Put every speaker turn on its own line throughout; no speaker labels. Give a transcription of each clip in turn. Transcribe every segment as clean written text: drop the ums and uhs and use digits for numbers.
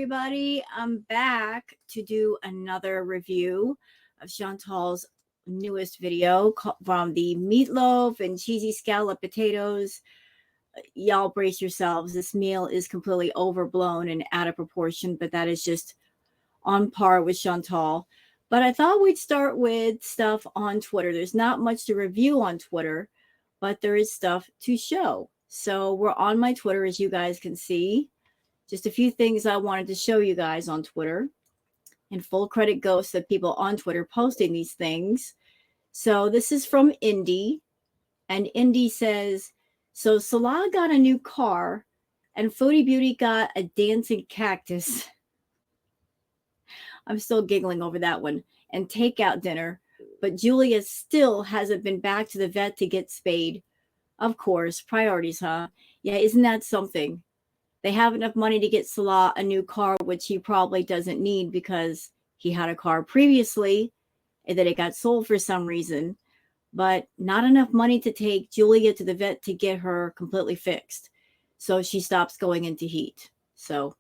everybody. I'm back to do another review of Chantal's newest video from the meatloaf and cheesy scallop potatoes. Y'all brace yourselves. This meal is completely overblown and out of proportion, but that is just on par with Chantal. But I thought we'd start with stuff on Twitter. There's not much to review on Twitter, but there is stuff to show. So we're on my Twitter, as you guys can see. Just a few things I wanted to show you guys on Twitter. And full credit goes to the people on Twitter posting these things. So this is from Indy. And Indy says, so Salah got a new car and Foodie Beauty got a dancing cactus. I'm still giggling over that one. And takeout dinner. But Julia still hasn't been back to the vet to get spayed. Of course, priorities, huh? Yeah, isn't that something? They have enough money to get Salah a new car, which he probably doesn't need because he had a car previously and then it got sold for some reason, but not enough money to take Julia to the vet to get her completely fixed. So she stops going into heat. So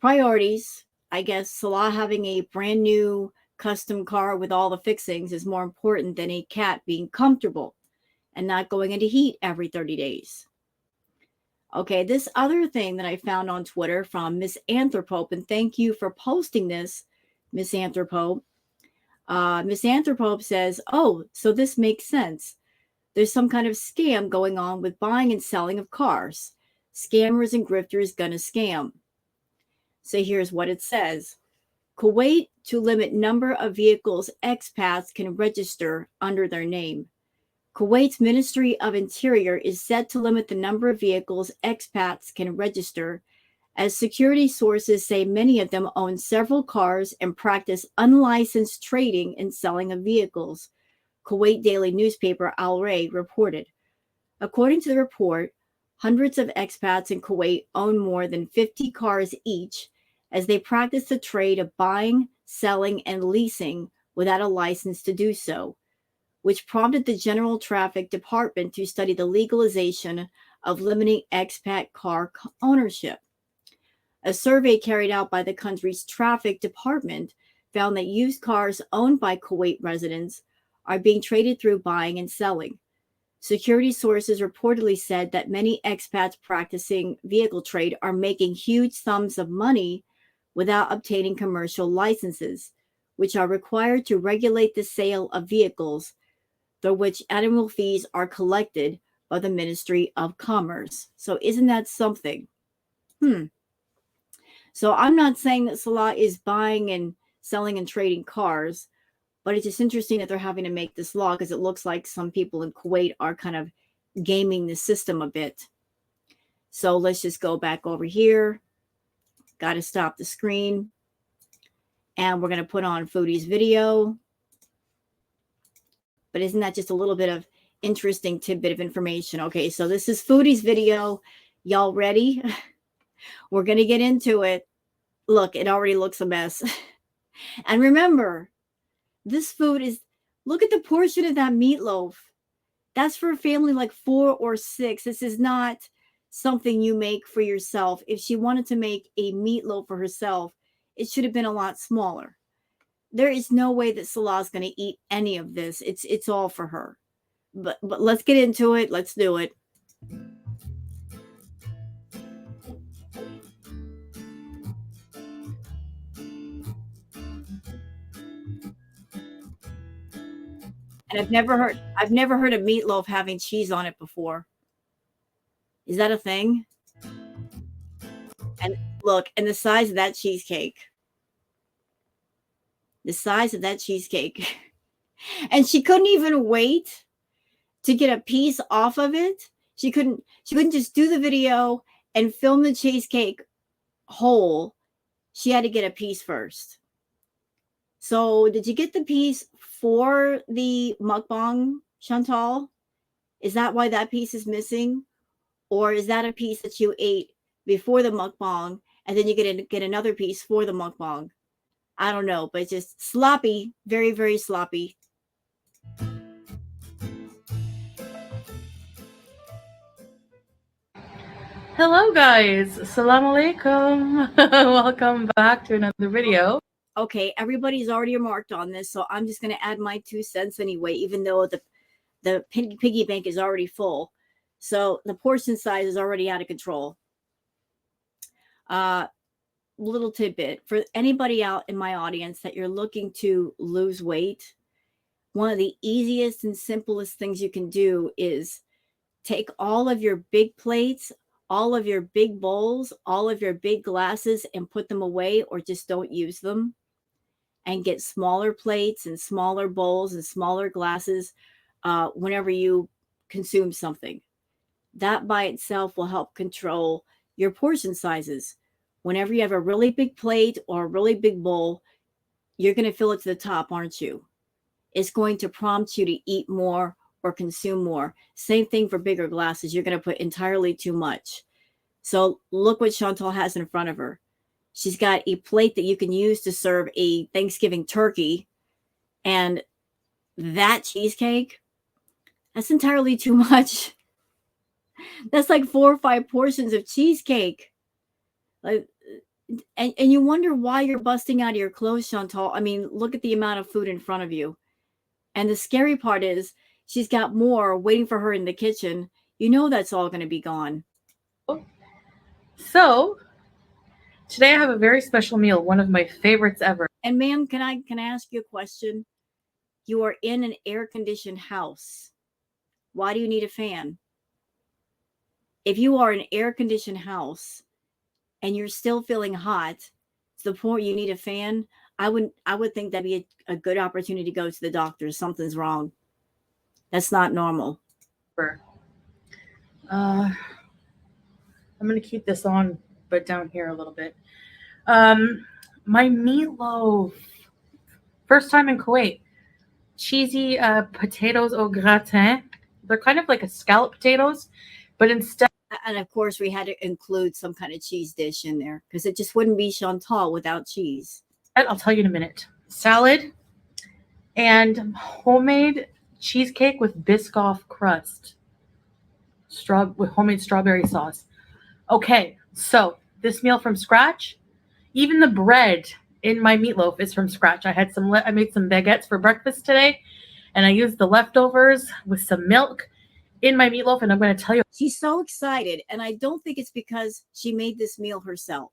priorities, I guess Salah having a brand new custom car with all the fixings is more important than a cat being comfortable and not going into heat every 30 days. Okay, this other thing that I found on Twitter from Miss Anthropope, and thank you for posting this, Miss Anthropope. Miss Anthropope says, oh, so this makes sense. There's some kind of scam going on with buying and selling of cars. Scammers and grifters gonna scam. So here's what it says. Kuwait to limit number of vehicles expats can register under their name. Kuwait's Ministry of Interior is set to limit the number of vehicles expats can register, as security sources say many of them own several cars and practice unlicensed trading and selling of vehicles, Kuwait daily newspaper Al Ray reported. According to the report, hundreds of expats in Kuwait own more than 50 cars each, as they practice the trade of buying, selling, and leasing without a license to do so, which prompted the General Traffic Department to study the legalization of limiting expat car ownership. A survey carried out by the country's traffic department found that used cars owned by Kuwait residents are being traded through buying and selling. Security sources reportedly said that many expats practicing vehicle trade are making huge sums of money without obtaining commercial licenses, which are required to regulate the sale of vehicles, through which annual fees are collected by the Ministry of Commerce. So isn't that something? So I'm not saying that Salah is buying and selling and trading cars, but it's just interesting that they're having to make this law because it looks like some people in Kuwait are kind of gaming the system a bit. So let's just go back over here. Got to stop the screen. And we're going to put on Foodie's video. But isn't that just a little bit of interesting tidbit of information? Okay, so this is Foodie's video. Y'all ready? We're going to get into it. Look, it already looks a mess. And remember, this food is, look at the portion of that meatloaf. That's for a family like 4 or 6. This is not something you make for yourself. If she wanted to make a meatloaf for herself, it should have been a lot smaller. There is no way that Salah's going to eat any of this. It's all for her. But let's get into it. Let's do it. And I've never heard of meatloaf having cheese on it before. Is that a thing? And look, and the size of that cheesecake. The size of that cheesecake. And she couldn't even wait to get a piece off of it. She couldn't just do the video and film the cheesecake whole. She had to get a piece first. So did you get the piece for the mukbang, Chantal? Is that why that piece is missing? Or is that a piece that you ate before the mukbang and then you get another piece for the mukbang? I don't know, but it's just sloppy, very, very sloppy.
Hello guys, Assalamu alaikum. Welcome back to another video.
Okay, everybody's already remarked on this, so I'm just going to add my 2 cents anyway, even though the piggy bank is already full. So the portion size is already out of control. Little tidbit for anybody out in my audience that you're looking to lose weight. One of the easiest and simplest things you can do is take all of your big plates, all of your big bowls, all of your big glasses and put them away or just don't use them, and get smaller plates and smaller bowls and smaller glasses whenever you consume something. That by itself will help control your portion sizes. Whenever you have a really big plate or a really big bowl, you're going to fill it to the top, aren't you? It's going to prompt you to eat more or consume more. Same thing for bigger glasses. You're going to put entirely too much. So look what Chantal has in front of her. She's got a plate that you can use to serve a Thanksgiving turkey, and that cheesecake, that's entirely too much. That's like 4 or 5 portions of cheesecake. Like, and you wonder why you're busting out of your clothes, Chantal. I mean, look at the amount of food in front of you. And the scary part is she's got more waiting for her in the kitchen. You know that's all going to be gone.
So today I have a very special meal, one of my favorites ever.
And ma'am, can I ask you a question? You are in an air-conditioned house. Why do you need a fan? If you are in an air-conditioned house and you're still feeling hot to the point you need a fan, I would think that'd be a good opportunity to go to the doctor. Something's wrong. That's not normal.
I'm going to keep this on, but down here a little bit. My meatloaf. First time in Kuwait. Cheesy potatoes au gratin. They're kind of like a scallop potatoes, but instead.
And of course, we had to include some kind of cheese dish in there because it just wouldn't be Chantal without cheese.
I'll tell you in a minute. Salad and homemade cheesecake with Biscoff crust. With homemade strawberry sauce. Okay, so this meal from scratch. Even the bread in my meatloaf is from scratch. I made some baguettes for breakfast today, and I used the leftovers with some milk in my meatloaf, and I'm going to tell you.
She's so excited, and I don't think it's because she made this meal herself,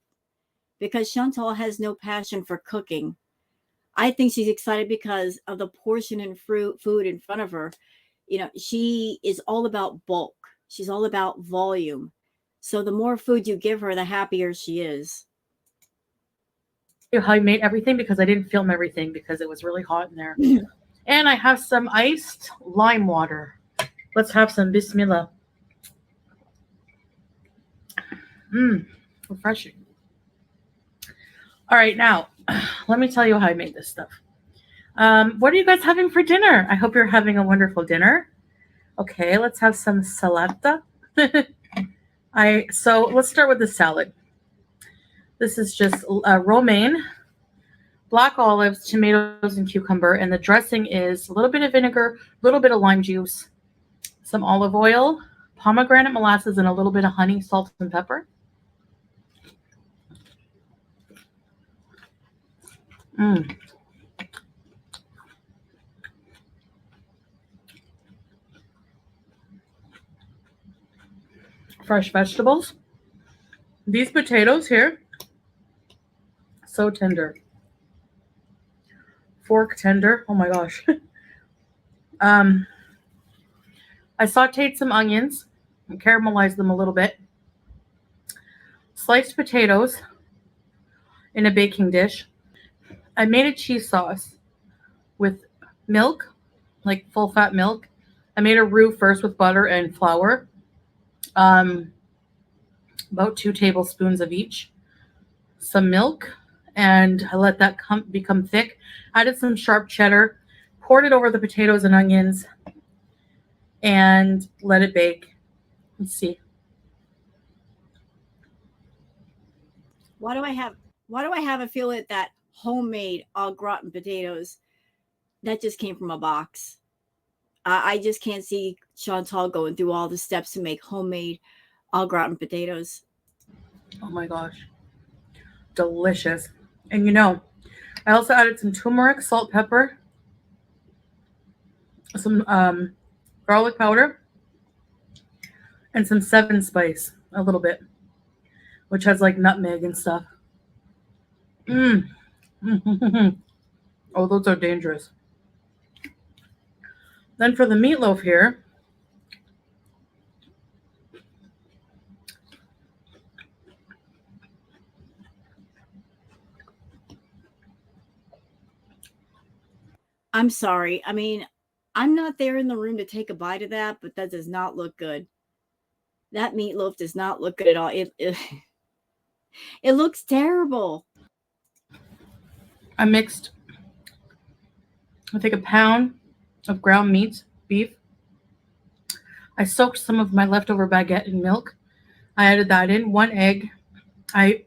because Chantal has no passion for cooking. I think she's excited because of the portion and food in front of her. You know, she is all about bulk. She's all about volume. So the more food you give her, the happier she is.
How I made everything because I didn't film everything because it was really hot in there. And I have some iced lime water. Let's have some bismillah. Refreshing. All right, now let me tell you how I made this stuff. What are you guys having for dinner? I hope you're having a wonderful dinner. Okay, let's have some salata. So let's start with the salad. This is just romaine, black olives, tomatoes, and cucumber. And the dressing is a little bit of vinegar, a little bit of lime juice, some olive oil, pomegranate molasses, and a little bit of honey, salt, and pepper. Fresh vegetables. These potatoes here, so tender. Fork tender. Oh my gosh. I sauteed some onions and caramelized them a little bit. Sliced potatoes in a baking dish. I made a cheese sauce with milk, like full fat milk. I made a roux first with butter and flour. About 2 tablespoons of each. Some milk, and I let that become thick. Added some sharp cheddar, poured it over the potatoes and onions, and let it bake. Let's see.
Why do I have a feeling that homemade au gratin potatoes that just came from a box? I just can't see Chantal going through all the steps to make homemade au gratin potatoes.
Oh my gosh. Delicious. And you know, I also added some turmeric, salt, pepper, some garlic powder, and some 7 spice, a little bit, which has like nutmeg and stuff. Mmm. Oh, those are dangerous. Then for the meatloaf here,
I'm sorry. I mean, I'm not there in the room to take a bite of that, but that does not look good. That meatloaf does not look good at all. It looks terrible.
I mixed, I think, a pound of ground meat, beef. I soaked some of my leftover baguette in milk. I added that in, 1 egg. I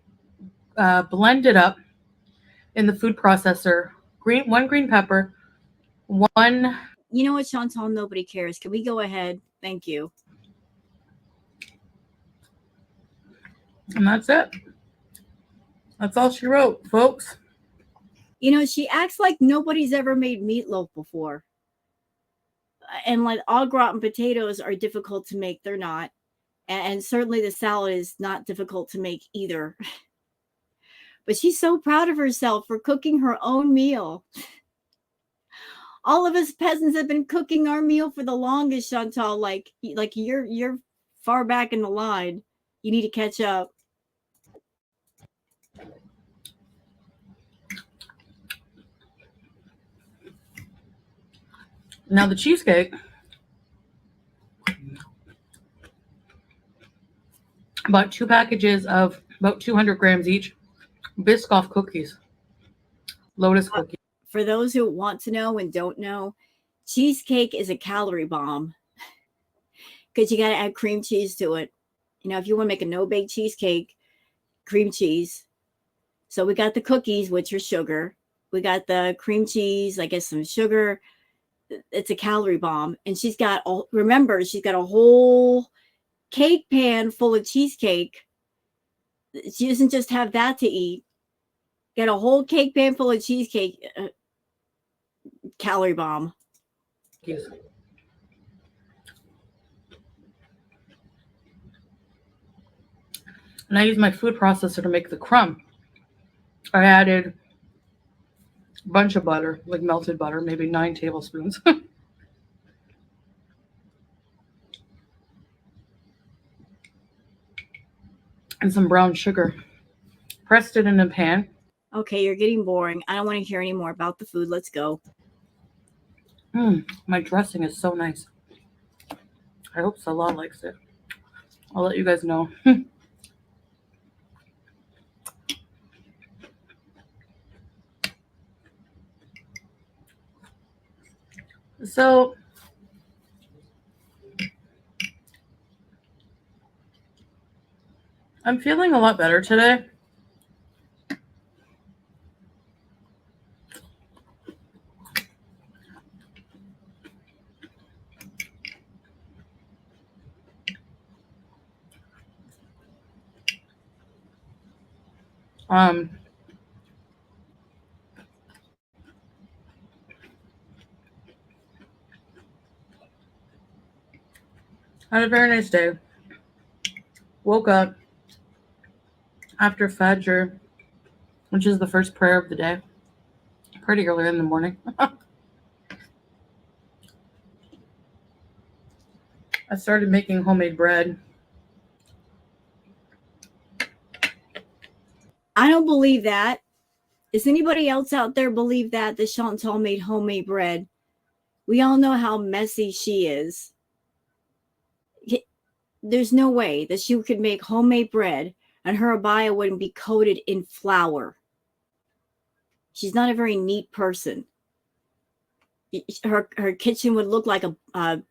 blended up in the food processor, 1 green pepper, 1.
You know what, Chantal? Nobody cares. Can we go ahead? Thank you.
And that's it. That's all she wrote, folks.
You know, she acts like nobody's ever made meatloaf before. And like au gratin potatoes are difficult to make. They're not. And certainly the salad is not difficult to make either. But she's so proud of herself for cooking her own meal. All of us peasants have been cooking our meal for the longest, Chantal. Like you're far back in the line. You need to catch up.
Now the cheesecake, about 2 packages of about 200 grams each, Biscoff cookies, Lotus cookies.
For those who want to know and don't know, cheesecake is a calorie bomb because you got to add cream cheese to it. You know, if you want to make a no-bake cheesecake, cream cheese. So we got the cookies, which are sugar. We got the cream cheese, I guess some sugar. It's a calorie bomb. And she's got a whole cake pan full of cheesecake. She doesn't just have that to eat. Got a whole cake pan full of cheesecake. Calorie bomb.
Yes. And I used my food processor to make the crumb. I added a bunch of butter, like melted butter, maybe 9 tablespoons. And some brown sugar. Pressed it in a pan.
Okay, you're getting boring. I don't want to hear any more about the food. Let's go.
My dressing is so nice. I hope Salah likes it. I'll let you guys know. So, I'm feeling a lot better today. I had a very nice day. Woke up after Fajr, which is the first prayer of the day, pretty early in the morning. I started making homemade bread.
I don't believe that. Does anybody else out there believe that Chantal made homemade bread? We all know how messy she is. There's no way that she could make homemade bread and her abaya wouldn't be coated in flour. She's not a very neat person. Her kitchen would look like a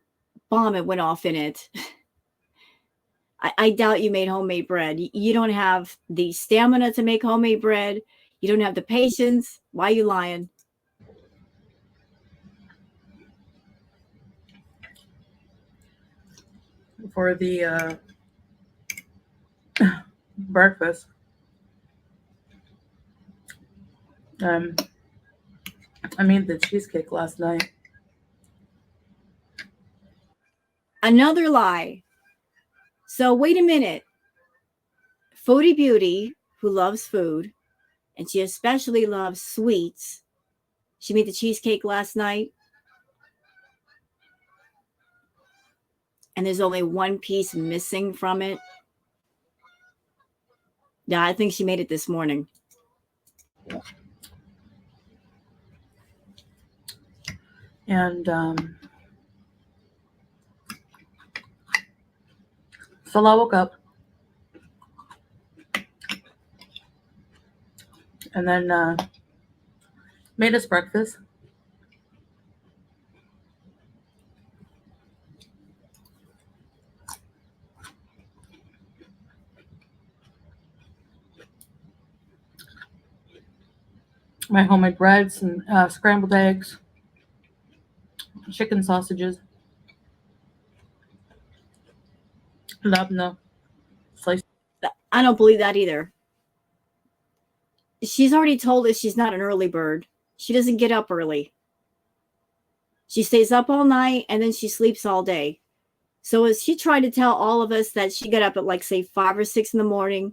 bomb that went off in it. I doubt you made homemade bread. You don't have the stamina to make homemade bread. You don't have the patience. Why are you lying?
For the breakfast. I made the cheesecake last night.
Another lie. So wait a minute. Foodie Beauty, who loves food, and she especially loves sweets. She made the cheesecake last night. And there's only one piece missing from it. Yeah, I think she made it this morning.
And so I woke up and then made us breakfast. My homemade breads and scrambled eggs, chicken sausages, labna, sliced.
I don't believe that either. She's already told us she's not an early bird. She doesn't get up early. She stays up all night and then she sleeps all day. So is she trying to tell all of us that she got up at like, say, 5 or 6 in the morning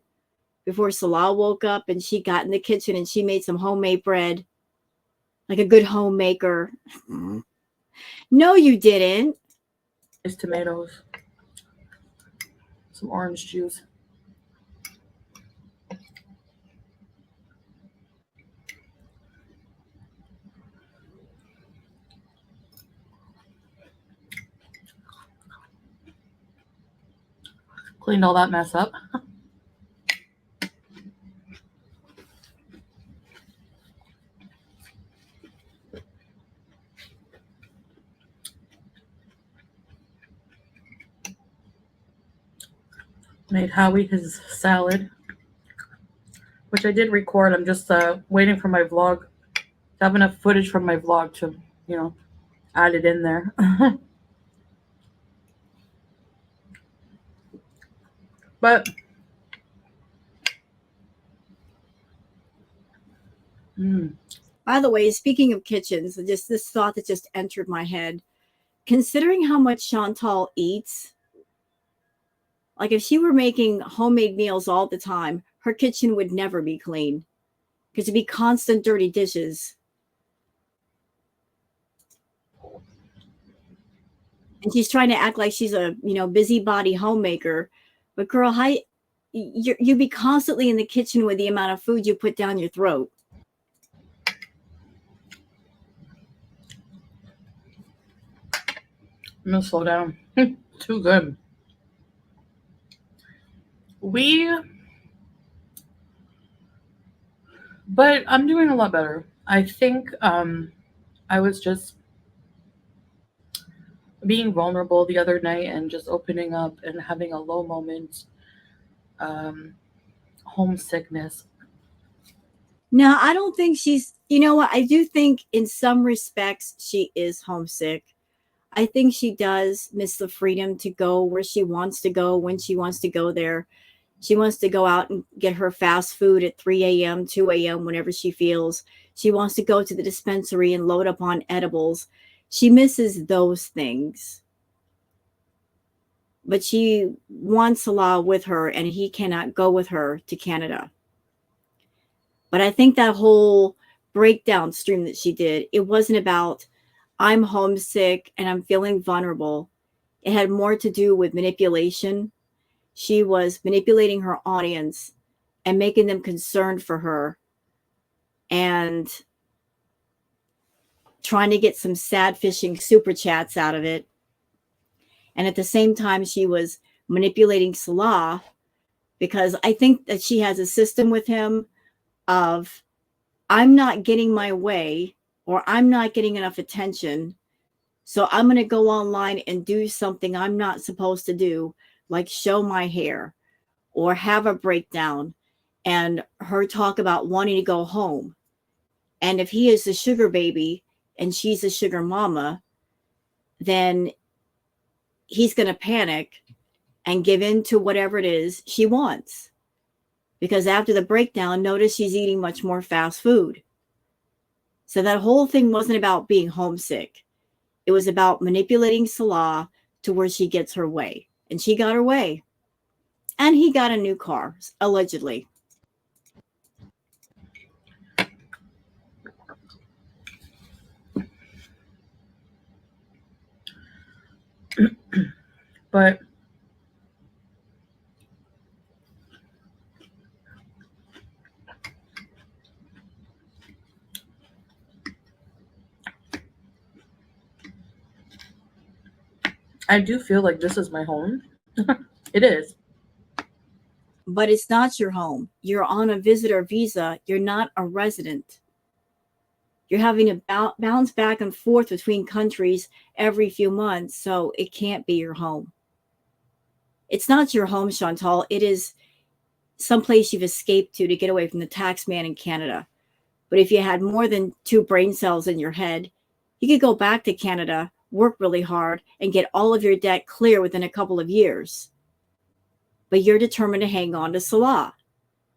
before Salah woke up and she got in the kitchen and she made some homemade bread, like a good homemaker? No, you didn't.
Tomatoes, some orange juice. Cleaned all that mess up. Made Howie his salad, which I did record. I'm just waiting for my vlog to have enough footage from my vlog to, add it in there. But
By the way, speaking of kitchens, just this thought that just entered my head. Considering how much Chantal eats, like if she were making homemade meals all the time, her kitchen would never be clean because it'd be constant dirty dishes. And she's trying to act like she's a, busybody homemaker. But girl, you'd be constantly in the kitchen with the amount of food you put down your throat.
I'm gonna slow down. Too good. But I'm doing a lot better. I think I was just being vulnerable the other night and just opening up and having a low moment. Homesickness.
No, I don't think she's, you know what? I do think in some respects she is homesick. I think she does miss the freedom to go where she wants to go when she wants to go there. She wants to go out and get her fast food at 3 a.m., 2 a.m., whenever she feels. She wants to go to the dispensary and load up on edibles. She misses those things. But she wants Salah with her, and he cannot go with her to Canada. But I think that whole breakdown stream that she did, it wasn't about, I'm homesick and I'm feeling vulnerable. It had more to do with manipulation. She was manipulating her audience and making them concerned for her and trying to get some sad fishing super chats out of it. And at the same time, she was manipulating Salah because I think that she has a system with him of, I'm not getting my way or I'm not getting enough attention. So I'm going to go online and do something I'm not supposed to do, like show my hair or have a breakdown, and her talk about wanting to go home. And if he is the sugar baby and she's a sugar mama, then he's going to panic and give in to whatever it is she wants. because after the breakdown, notice she's eating much more fast food. So that whole thing wasn't about being homesick. It was about manipulating Salah to where she gets her way. And she got her way. And he got a new car, allegedly.
But I do feel like this is my home. It is.
But it's not your home. You're on a visitor visa. You're not a resident. You're having to bounce back and forth between countries every few months, so it can't be your home. It's not your home, Chantal. It is someplace you've escaped to get away from the tax man in Canada. But if you had more than 2 brain cells in your head, you could go back to Canada, work really hard, and get all of your debt clear within a couple of years. But you're determined to hang on to Salah,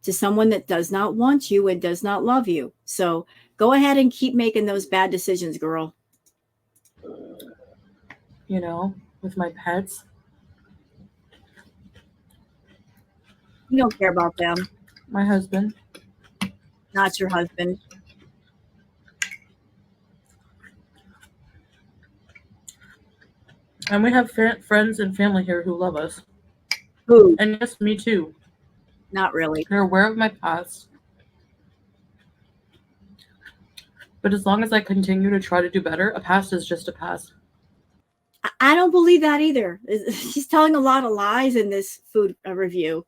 to someone that does not want you and does not love you. So go ahead and keep making those bad decisions, girl.
You know, with my pets.
You don't care about them.
My husband.
Not your husband.
And we have friends and family here who love us.
Who?
And yes, me too.
Not really.
They're aware of my past. But as long as I continue to try to do better, a past is just a past.
I don't believe that either. She's telling a lot of lies in this food review.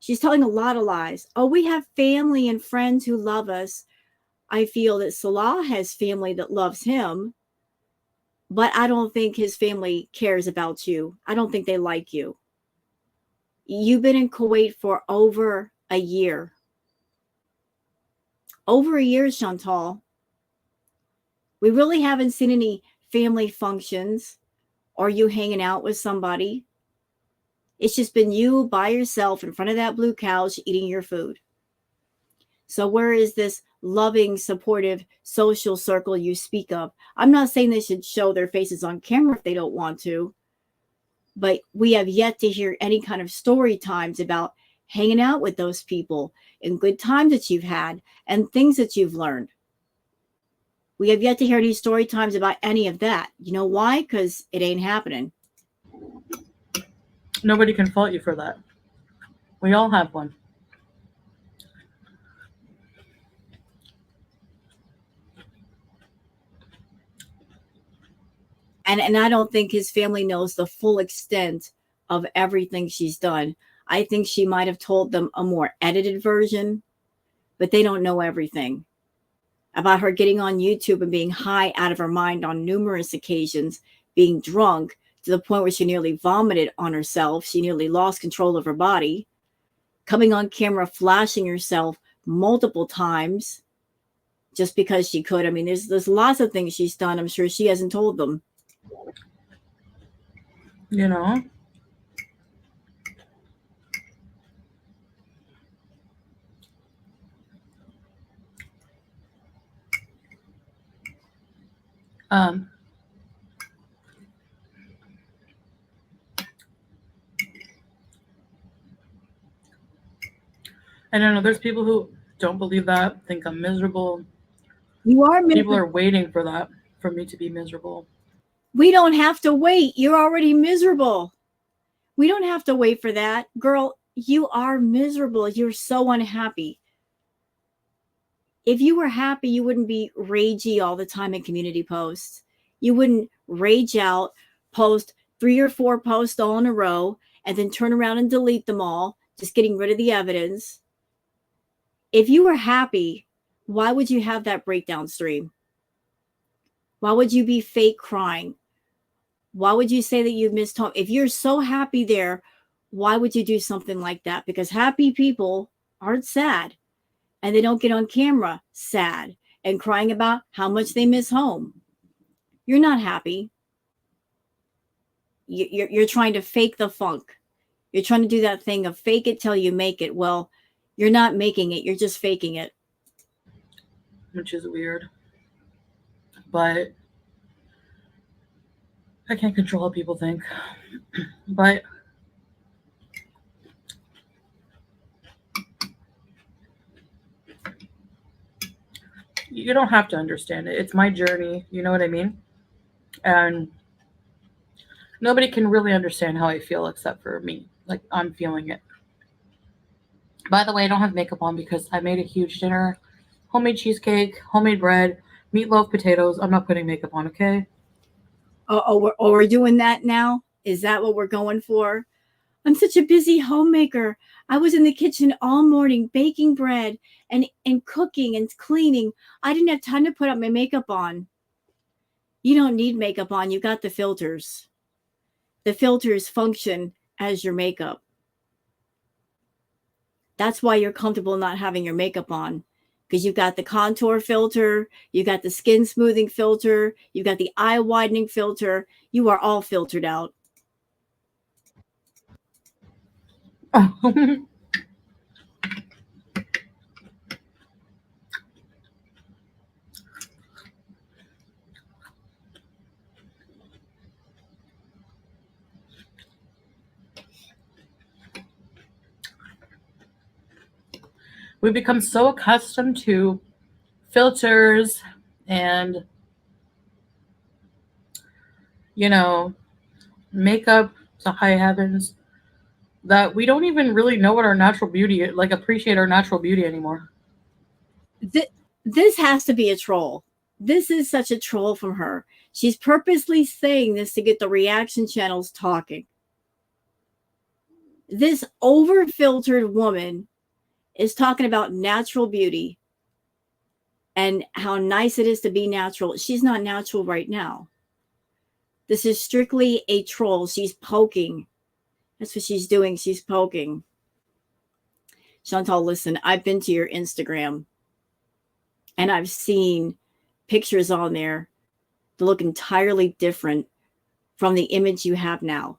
She's telling a lot of lies. Oh, we have family and friends who love us. I feel that Salah has family that loves him, but I don't think his family cares about you. I don't think they like you. You've been in Kuwait for over a year. Over a year, Chantal. We really haven't seen any family functions or you hanging out with somebody. It's just been you by yourself in front of that blue couch eating your food. So where is this loving, supportive social circle you speak of? I'm not saying they should show their faces on camera if they don't want to, but we have yet to hear any kind of story times about hanging out with those people and good times that you've had and things that you've learned. We have yet to hear any story times about any of that. You know why? Because it ain't happening.
Nobody can fault you for that. We all have one.
And I don't think his family knows the full extent of everything she's done. I think she might have told them a more edited version, but they don't know everything. About her getting on YouTube and being high out of her mind on numerous occasions, being drunk to the point where she nearly vomited on herself. She nearly lost control of her body. Coming on camera, flashing herself multiple times just because she could. I mean, there's lots of things she's done. I'm sure she hasn't told them.
You know? And I know there's people who don't believe that, think I'm miserable.
You are miserable.
People are waiting for that, for me to be miserable.
We don't have to wait. You're already miserable. We don't have to wait for that. Girl, you are miserable. You're so unhappy. If you were happy, you wouldn't be ragey all the time in community posts. You wouldn't rage out, post 3 or 4 posts all in a row, and then turn around and delete them all, just getting rid of the evidence. If you were happy, why would you have that breakdown stream? Why would you be fake crying? Why would you say that you missed home? If you're so happy there, why would you do something like that? Because happy people aren't sad. And they don't get on camera sad and crying about how much they miss home. You're not happy. You're trying to fake the funk. You're trying to do that thing of fake it till you make it. Well, You're not making it. You're just faking it.
Which is weird. But I can't control what people think. But you don't have to understand it. It's my journey. You know what I mean? And nobody can really understand how I feel except for me. Like, I'm feeling it. By the way, I don't have makeup on because I made a huge dinner. Homemade cheesecake, homemade bread, meatloaf, potatoes. I'm not putting makeup on, okay?
We're doing that now? Is that what we're going for? I'm such a busy homemaker. I was in the kitchen all morning baking bread and cooking and cleaning. I didn't have time to put up my makeup on. You don't need makeup on. You got the filters. The filters function as your makeup. That's why you're comfortable not having your makeup on, because you've got the contour filter, you got the skin smoothing filter, you've got the eye widening filter. You are all filtered out.
We become so accustomed to filters and, you know, makeup to high heavens that we don't even really know what our natural beauty, like appreciate our natural beauty anymore.
This has to be a troll. This is such a troll from her. She's purposely saying this to get the reaction channels talking. This over-filtered woman is talking about natural beauty and how nice it is to be natural. She's not natural right now. This is strictly a troll. She's poking. That's what she's doing. She's poking. Chantal, listen, I've been to your Instagram and I've seen pictures on there that look entirely different from the image you have now.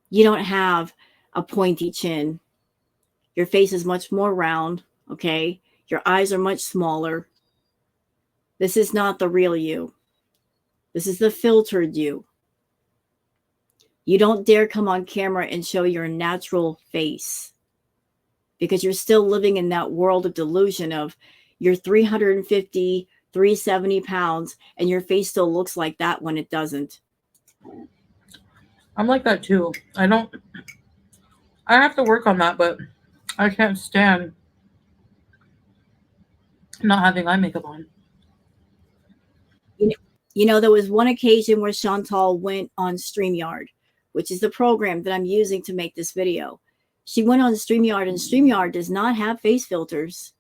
You don't have a pointy chin. Your face is much more round, okay? Your eyes are much smaller. This is not the real you. This is the filtered you. You don't dare come on camera and show your natural face because you're still living in that world of delusion of you're 350, 370 pounds and your face still looks like that when it doesn't.
I'm like that too. I have to work on that, but I can't stand not having eye makeup on.
You know, there was one occasion where Chantal went on StreamYard, which is the program that I'm using to make this video. She went on StreamYard, and StreamYard does not have face filters.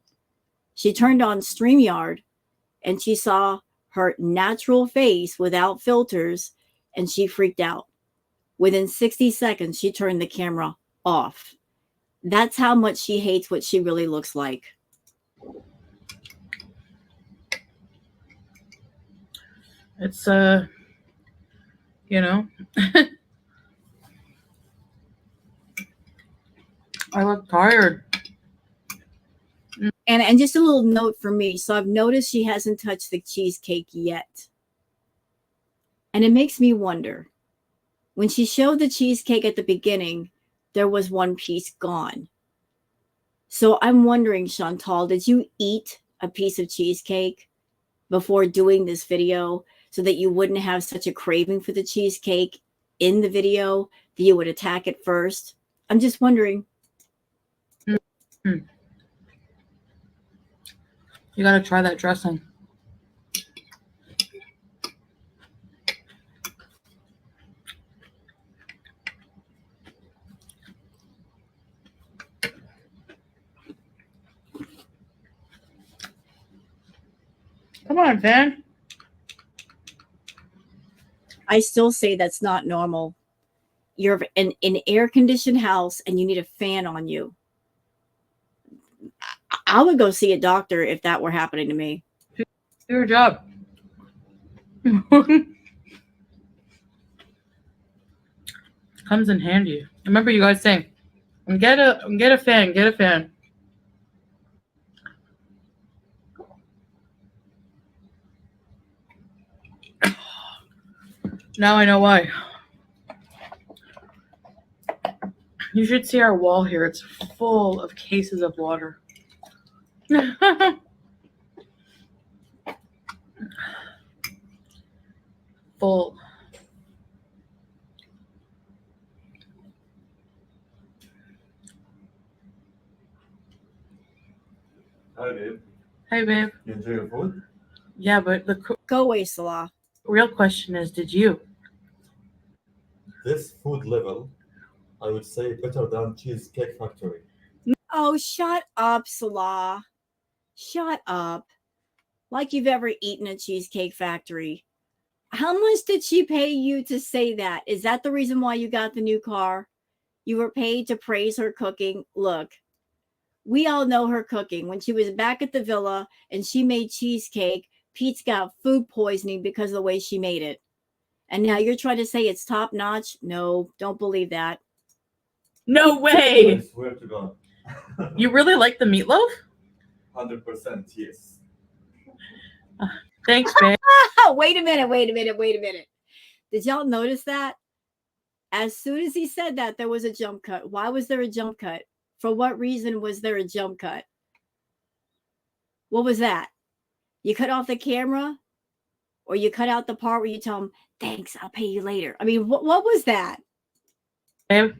She turned on StreamYard, and she saw her natural face without filters, and she freaked out. Within 60 seconds, she turned the camera off. That's how much she hates what she really looks like.
It's, you know, I look tired.
And just a little note for me. So I've noticed she hasn't touched the cheesecake yet. And it makes me wonder. When she showed the cheesecake at the beginning, there was one piece gone. So I'm wondering, Chantal, did you eat a piece of cheesecake before doing this video so that you wouldn't have such a craving for the cheesecake in the video, that you would attack it first? I'm just wondering.
Mm-hmm. You got to try that dressing. Come on, Van.
I still say that's not normal. You're in an air-conditioned house and you need a fan on you. I would go see a doctor if that were happening to me.
Do your job. Comes in handy. Remember you guys saying, Get a fan. Get a fan. Now I know why. You should see our wall here. It's full of cases of water. Full.
Hi, babe.
Hey, babe.
You enjoy your food?
Yeah, but the
Go away, Salah.
real question is, did you?
This food level, I would say better than Cheesecake Factory.
Oh, shut up, Salah. Shut up. Like you've ever eaten a Cheesecake Factory. How much did she pay you to say that? Is that the reason why you got the new car? You were paid to praise her cooking. Look, we all know her cooking. When she was back at the villa and she made cheesecake, Pete's got food poisoning because of the way she made it. And now you're trying to say it's top notch? No, don't believe that.
No
I
way.
swear to God.
You really like the meatloaf?
100% yes.
Thanks, babe.
Wait a minute. Did y'all notice that? As soon as he said that, there was a jump cut. Why was there a jump cut? For what reason was there a jump cut? What was that? You cut off the camera? Or you cut out the part where you tell him, thanks, I'll pay you later. I mean, what was that?
Babe.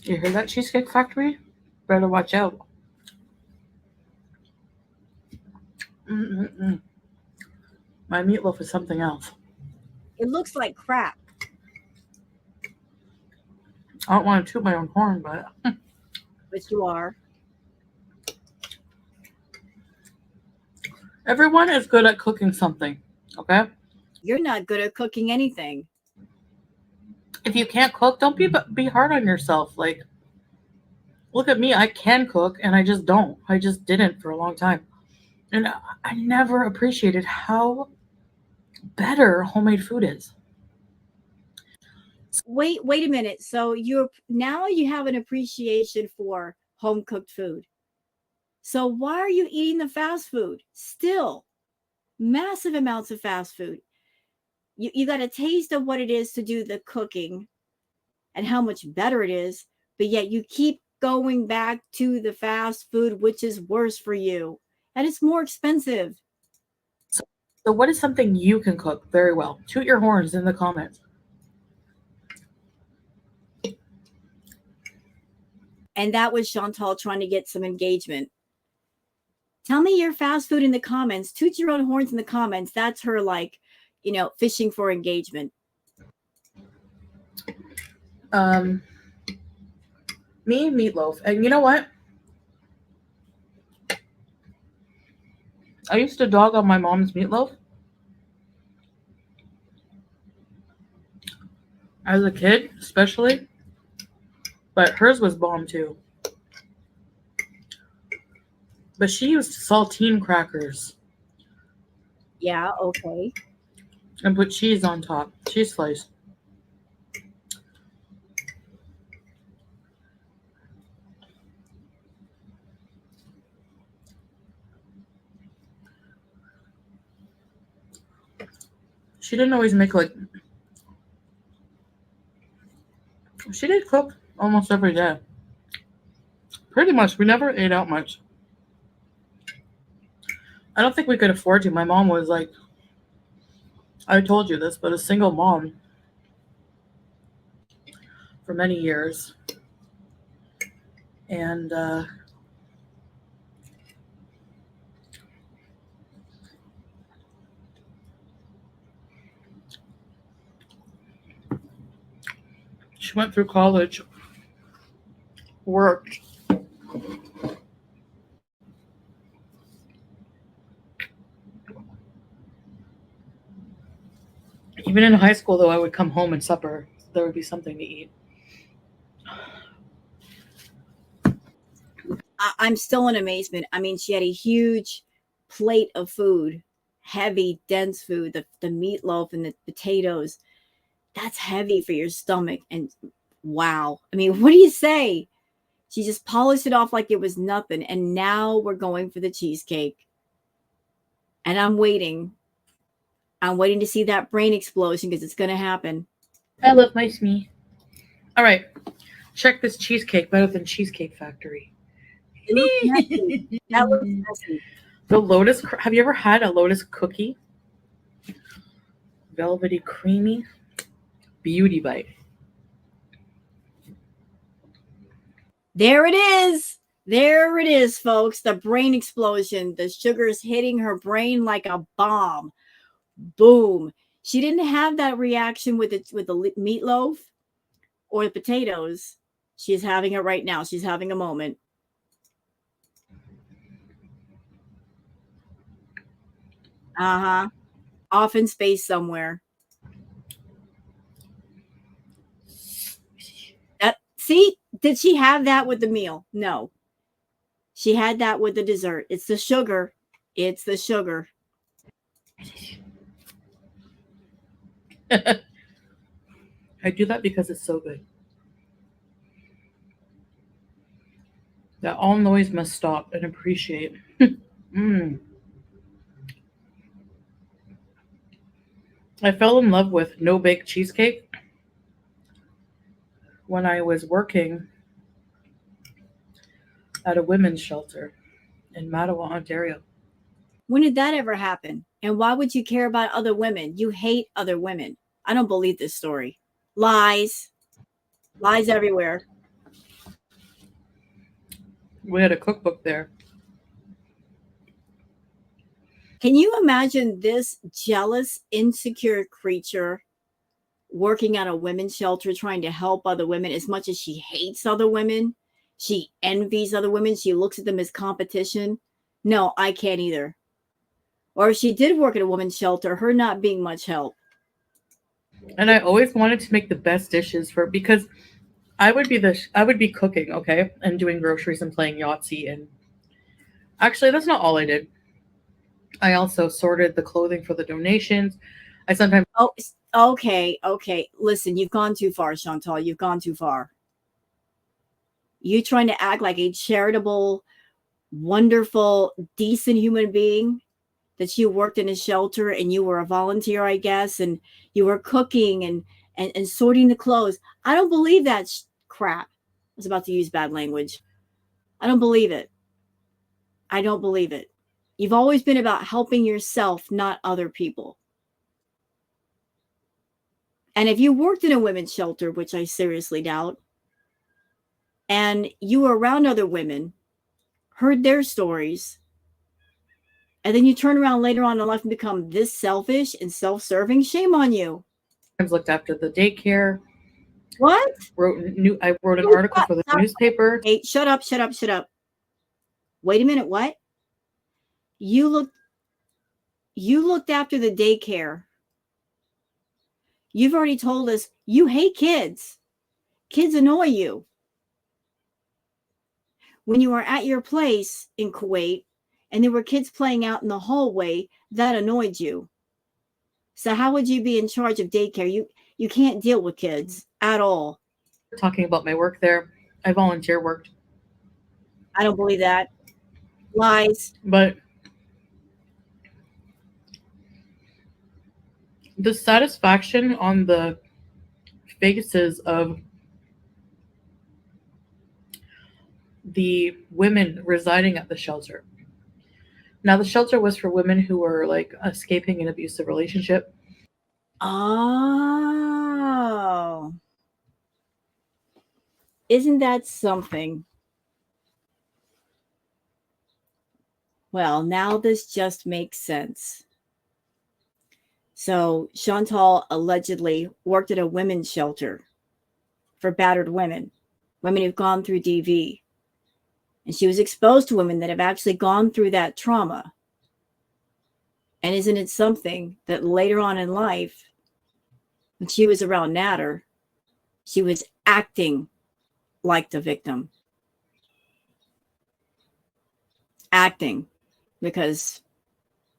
You hear that, Cheesecake Factory? Better watch out. My meatloaf is something else.
It looks like crap.
I don't want to toot my own horn, but
But you are.
everyone is good at cooking something, okay?
You're not good at cooking anything.
If you can't cook, don't be hard on yourself. Like, look at me. I can cook, and I just don't. I just didn't for a long time. And I never appreciated how better homemade food is.
Wait a minute. So now you have an appreciation for home cooked food. So why are you eating the fast food? Still, massive amounts of fast food. You got a taste of what it is to do the cooking and how much better it is, but yet you keep going back to the fast food, which is worse for you. And it's more expensive.
So what is something you can cook very well? Toot your horns in the comments.
And that was Chantal trying to get some engagement. Tell me your fast food in the comments. Toot your own horns in the comments. That's her, like, fishing for engagement.
Me, meatloaf. And you know what? I used to dog on my mom's meatloaf. As a kid, especially. But hers was bomb too. But she used saltine crackers.
Yeah, okay.
And put cheese on top. Cheese slice. She didn't always make she did cook almost every day. Pretty much. We never ate out much. I don't think we could afford to. My mom was like, I told you this, but a single mom for many years. And she went through college, worked. Even in high school, though, I would come home and supper. There would be something to eat.
I'm still in amazement. I mean, she had a huge plate of food, heavy, dense food, the meatloaf and the potatoes. That's heavy for your stomach. And wow. I mean, what do you say? She just polished it off like it was nothing. And now we're going for the cheesecake. And I'm waiting. I'm waiting to see that brain explosion because it's going to happen.
I love my Smee. All right. Check this cheesecake. Better than Cheesecake Factory.
It looks messy. That looks messy.
The lotus. Have you ever had a lotus cookie? Velvety, creamy. Beauty bite.
There it is. There it is, folks. The brain explosion. The sugar's hitting her brain like a bomb. Boom. She didn't have that reaction with the meatloaf or the potatoes. She's having it right now. She's having a moment. Uh-huh. Off in space somewhere. See, did she have that with the meal? No. She had that with the dessert. It's the sugar. It's the sugar.
I do that because it's so good. That all noise must stop and appreciate. I fell in love with no-bake cheesecake when I was working at a women's shelter in Mattawa, Ontario.
When did that ever happen? And why would you care about other women? You hate other women. I don't believe this story. Lies. Lies everywhere.
We had a cookbook there.
Can you imagine this jealous, insecure creature working at a women's shelter trying to help other women as much as she hates other women? She envies other women. She looks at them as competition. No, I can't either. Or if she did work at a women's shelter, her not being much help.
And I always wanted to make the best dishes because I would be cooking, okay, and doing groceries and playing Yahtzee. And actually, that's not all I did. I also sorted the clothing for the donations. I sometimes.
Oh, okay. Listen, you've gone too far, Chantal. You've gone too far. You trying to act like a charitable, wonderful, decent human being that you worked in a shelter and you were a volunteer, I guess, and you were cooking and sorting the clothes. I don't believe that crap. I was about to use bad language. I don't believe it. I don't believe it. You've always been about helping yourself, not other people. And if you worked in a women's shelter, which I seriously doubt, and you were around other women, heard their stories, and then you turn around later on in life and become this selfish and self-serving, shame on you.
Looked after the daycare.
What?
I wrote an article for the newspaper.
Hey, shut up. Wait a minute, what? You looked after the daycare. You've already told us you hate kids. Kids annoy you. When you were at your place in Kuwait and there were kids playing out in the hallway, that annoyed you. So how would you be in charge of daycare? You can't deal with kids at all.
Talking about my work there. I volunteer worked.
I don't believe that. Lies.
But the satisfaction on the faces of the women residing at the shelter. Now, the shelter was for women who were like escaping an abusive relationship.
Oh. Isn't that something? Well, now this just makes sense. So Chantal allegedly worked at a women's shelter for battered women who've gone through DV. And she was exposed to women that have actually gone through that trauma. And isn't it something that later on in life, when she was around Natter, she was acting like the victim. Acting, because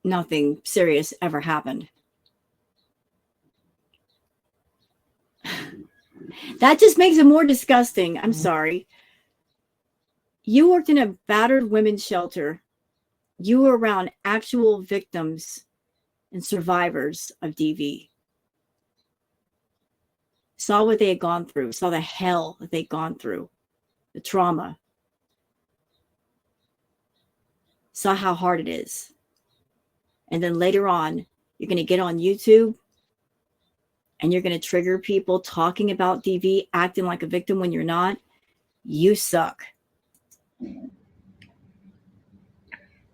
nothing serious ever happened. That just makes it more disgusting. I'm sorry. You worked in a battered women's shelter. You were around actual victims and survivors of DV. Saw what they had gone through, saw the hell that they'd gone through, the trauma. Saw how hard it is. And then later on, you're going to get on YouTube and you're going to trigger people talking about DV, acting like a victim when you're not. You suck.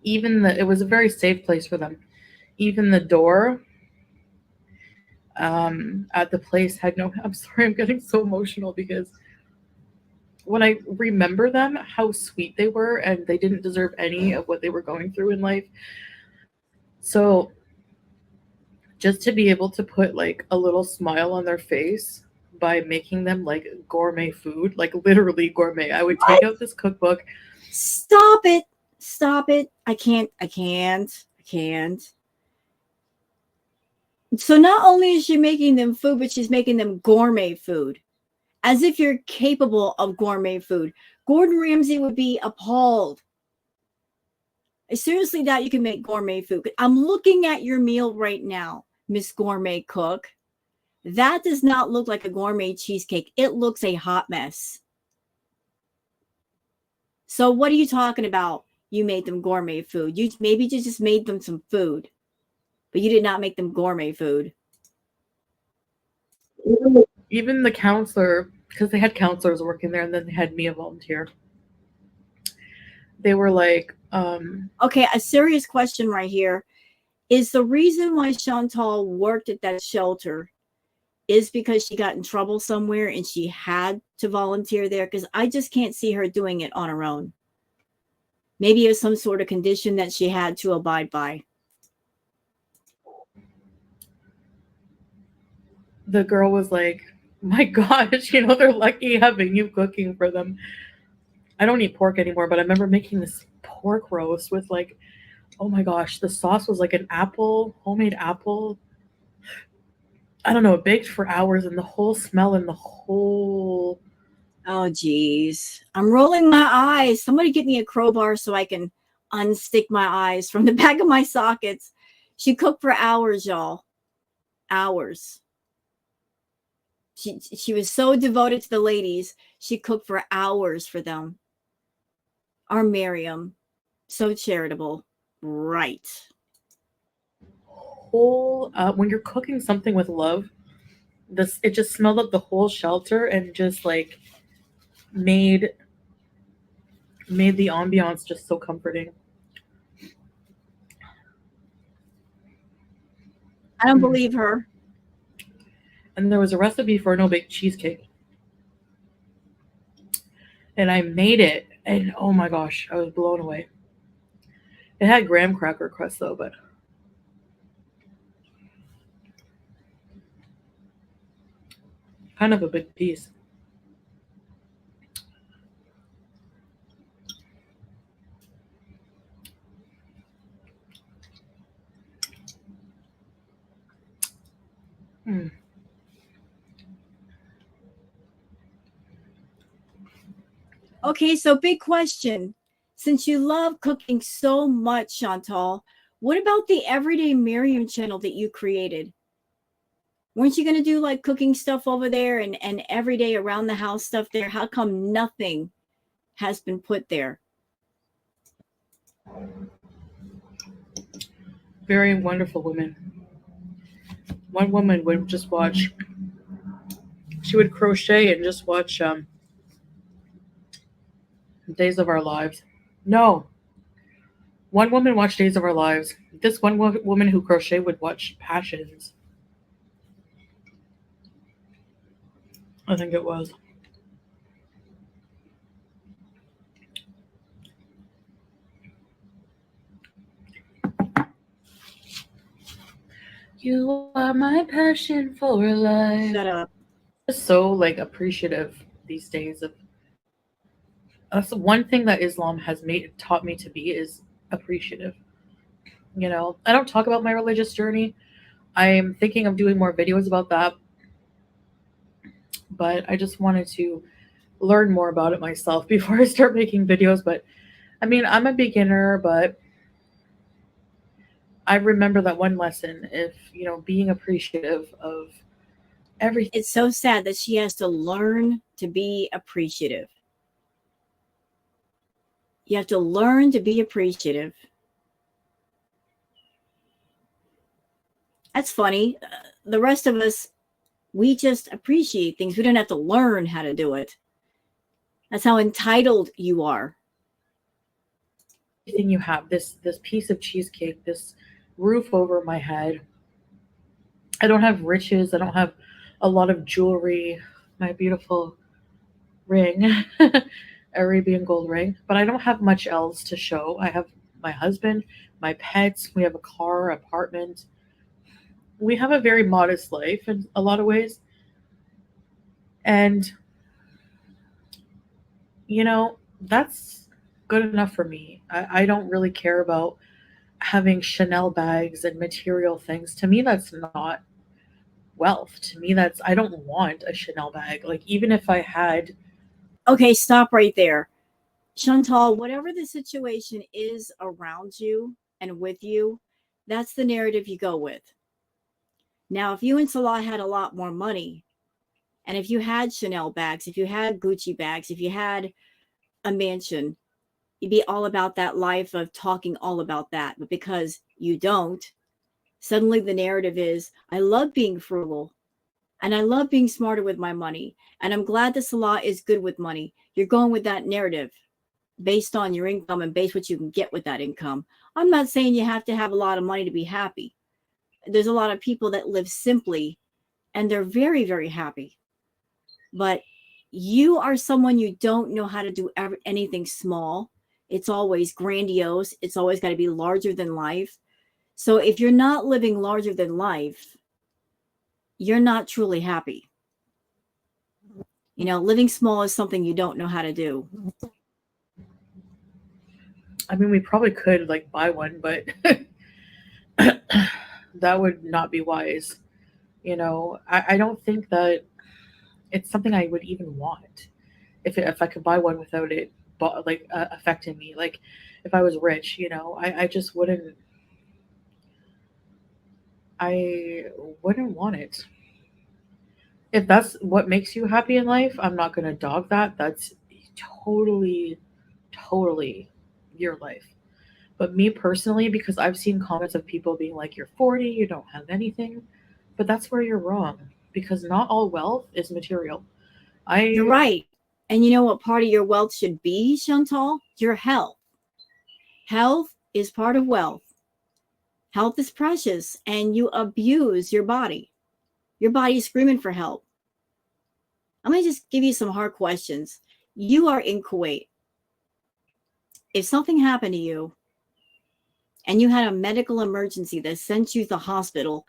It was a very safe place for them. Even the door at the place had no, I'm sorry, I'm getting so emotional because when I remember them, how sweet they were, and they didn't deserve any of what they were going through in life. So just to be able to put like a little smile on their face by making them like gourmet food, like literally gourmet. I would take out this cookbook.
Stop it. Stop it. I can't. So not only is she making them food, but she's making them gourmet food. As if you're capable of gourmet food. Gordon Ramsay would be appalled. I seriously doubt you can make gourmet food. I'm looking at your meal right now, Miss Gourmet Cook. That does not look like a gourmet cheesecake. It looks a hot mess. So what are you talking about? You made them gourmet food. Maybe you just made them some food, but you did not make them gourmet food.
Even the counselor, because they had counselors working there, and then they had me a volunteer. They were like,
okay, a serious question right here. Is the reason why Chantal worked at that shelter is because she got in trouble somewhere and she had to volunteer there? Because I just can't see her doing it on her own. Maybe it was some sort of condition that she had to abide by.
The girl was like, my gosh, they're lucky having you cooking for them. I don't eat pork anymore, but I remember making this pork roast with like, oh my gosh, the sauce was like an homemade apple. I don't know, it baked for hours, and the whole smell and the whole...
Oh, geez. I'm rolling my eyes. Somebody get me a crowbar so I can unstick my eyes from the back of my sockets. She cooked for hours, y'all. Hours. She was so devoted to the ladies. She cooked for hours for them. Our Miriam. So charitable. Right.
When you're cooking something with love, it just smelled up the whole shelter and just like made the ambiance just so comforting.
I don't believe her.
And there was a recipe for a no-bake cheesecake. And I made it, and oh my gosh, I was blown away. It had graham cracker crust though, but kind of a big piece.
Okay, so big question. Since you love cooking so much, Chantal, what about the Everyday Miriam channel that you created? Weren't you going to do like cooking stuff over there and everyday around the house stuff there? How come nothing has been put there?
Very wonderful women. One woman would just watch, she would crochet and just watch Days of Our Lives. No. One woman watched Days of Our Lives. This one woman who crocheted would watch Passions. I think it was. You are my passion for life.
Shut up.
Just so like appreciative these days of. That's one thing that Islam has taught me to be is appreciative. I don't talk about my religious journey. I am thinking of doing more videos about that. but I just wanted to learn more about it myself before I start making videos. But I mean, I'm a beginner, but I remember that one lesson, if, you know, being appreciative of everything.
It's so sad that she has to learn to be appreciative. You have to learn to be appreciative. That's funny. The rest of us, we just appreciate things. We don't have to learn how to do it. That's how entitled you are.
Everything you have, this piece of cheesecake, this roof over my head. I don't have riches. I don't have a lot of jewelry. My beautiful ring, Arabian gold ring, but I don't have much else to show. I have my husband, my pets. We have a car, apartment. We have a very modest life in a lot of ways. And, you know, that's good enough for me. I don't really care about having Chanel bags and material things. To me, that's not wealth. To me, I don't want a Chanel bag. Like, even if I had.
Okay, stop right there. Chantal, whatever the situation is around you and with you, that's the narrative you go with. Now, if you and Salah had a lot more money, and if you had Chanel bags, if you had Gucci bags, if you had a mansion, you'd be all about that life of talking all about that. But because you don't, suddenly the narrative is, I love being frugal and I love being smarter with my money. And I'm glad that Salah is good with money. You're going with that narrative based on your income and based what you can get with that income. I'm not saying you have to have a lot of money to be happy. There's a lot of people that live simply and they're very, very happy. But you are someone, you don't know how to do anything small. It's always grandiose. It's always got to be larger than life. So if you're not living larger than life, you're not truly happy. You know, living small is something you don't know how to do.
I mean, we probably could like buy one, but that would not be wise. You know, I don't think that it's something I would even want if I could buy one without it affecting me. Like if I was rich, you know, I just wouldn't. I wouldn't want it. If that's what makes you happy in life, I'm not going to dog that. That's totally, totally your life. But me personally, because I've seen comments of people being like, you're 40, you don't have anything. But that's where you're wrong, because not all wealth is material.
You're right. And you know what part of your wealth should be, Chantal? Your health. Health is part of wealth. Health is precious, and you abuse your body. Your body's screaming for help. I'm going to just give you some hard questions. You are in Kuwait. If something happened to you and you had a medical emergency that sent you to the hospital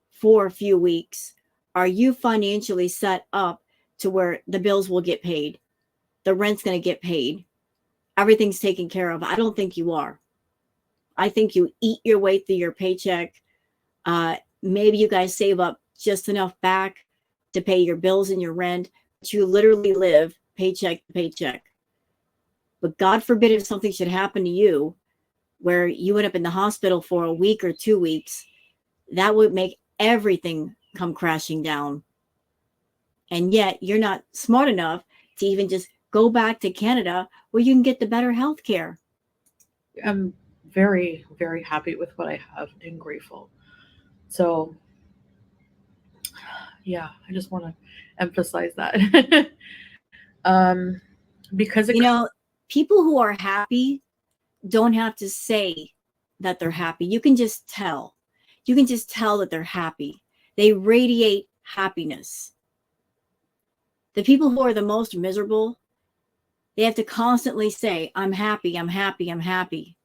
for a few weeks, are you financially set up to where the bills will get paid? The rent's going to get paid. Everything's taken care of. I don't think you are. I think you eat your way through your paycheck. Maybe you guys save up just enough back to pay your bills and your rent. But you literally live paycheck to paycheck. But God forbid if something should happen to you where you end up in the hospital for a week or 2 weeks, that would make everything come crashing down. And yet you're not smart enough to even just go back to Canada where you can get the better health care.
I'm very, very happy with what I have and grateful. So, yeah, I just want to emphasize that. Because
you know, people who are happy don't have to say that they're happy. You can just tell. You can just tell that they're happy. They radiate happiness. The people who are the most miserable, they have to constantly say, I'm happy, I'm happy, I'm happy.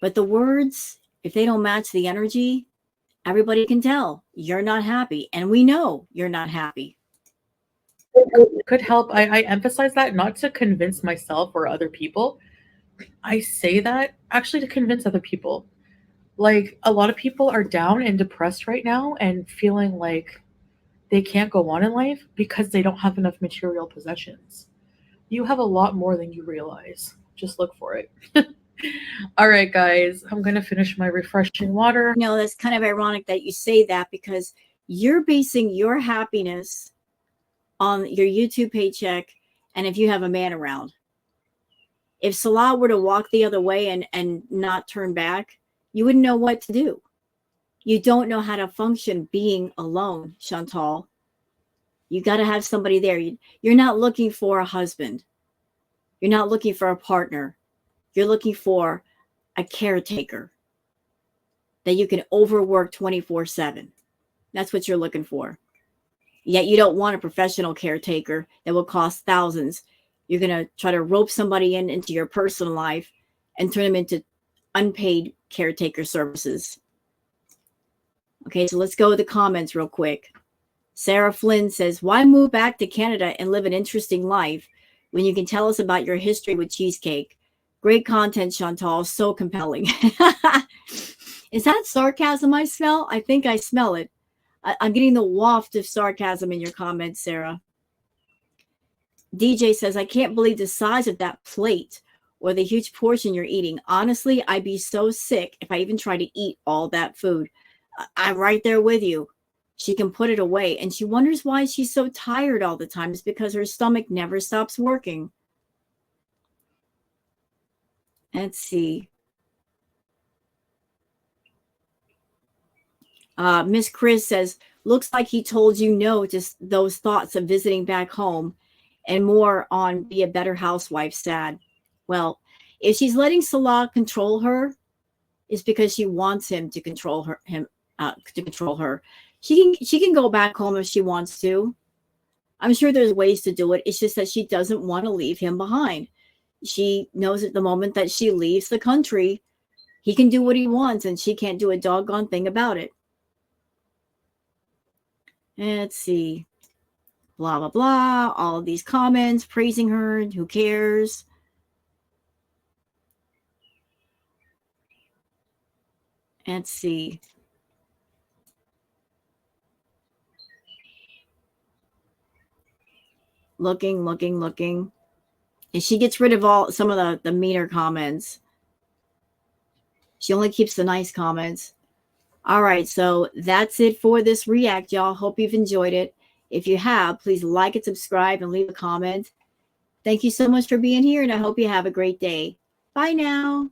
But the words, if they don't match the energy, everybody can tell you're not happy. And we know you're not happy.
Could help. I emphasize that not to convince myself or other people. I say that actually to convince other people. Like a lot of people are down and depressed right now and feeling like they can't go on in life because they don't have enough material possessions. You have a lot more than you realize. Just look for it. All right, guys, I'm going to finish my refreshing water.
You know, that's kind of ironic that you say that, because you're basing your happiness on your YouTube paycheck and if you have a man around. If Salah were to walk the other way and not turn back, you wouldn't know what to do. You don't know how to function being alone, Chantal. You got to have somebody there. You're not looking for a husband. You're not looking for a partner. You're looking for a caretaker that you can overwork 24/7. That's what you're looking for. Yet you don't want a professional caretaker that will cost thousands. You're going to try to rope somebody into your personal life and turn them into unpaid caretaker services. Okay, so let's go with the comments real quick. Sarah Flynn says, why move back to Canada and live an interesting life when you can tell us about your history with cheesecake? Great content, Chantal. So compelling. Is that sarcasm I smell? I think I smell it. I'm getting the waft of sarcasm in your comments, Sarah. DJ says, I can't believe the size of that plate or the huge portion you're eating. Honestly, I'd be so sick if I even tried to eat all that food. I'm right there with you. She can put it away, and she wonders why she's so tired all the time. It's because her stomach never stops working. Let's see. Miss Chris says, looks like he told you no to those thoughts of visiting back home and more on be a better housewife. Sad. Well, if she's letting Salah control her, it's because she wants him to control her. She can go back home if she wants to. I'm sure there's ways to do it. It's just that she doesn't want to leave him behind. She knows at the moment that she leaves the country, he can do what he wants, and she can't do a doggone thing about it. Let's see. Blah, blah, blah. All of these comments praising her. Who cares? Let's see. Looking. And she gets rid of some of the meaner comments. She only keeps the nice comments. All right, so that's it for this react, y'all. Hope you've enjoyed it. If you have, please like and subscribe and leave a comment. Thank you so much for being here, and I hope you have a great day. Bye now.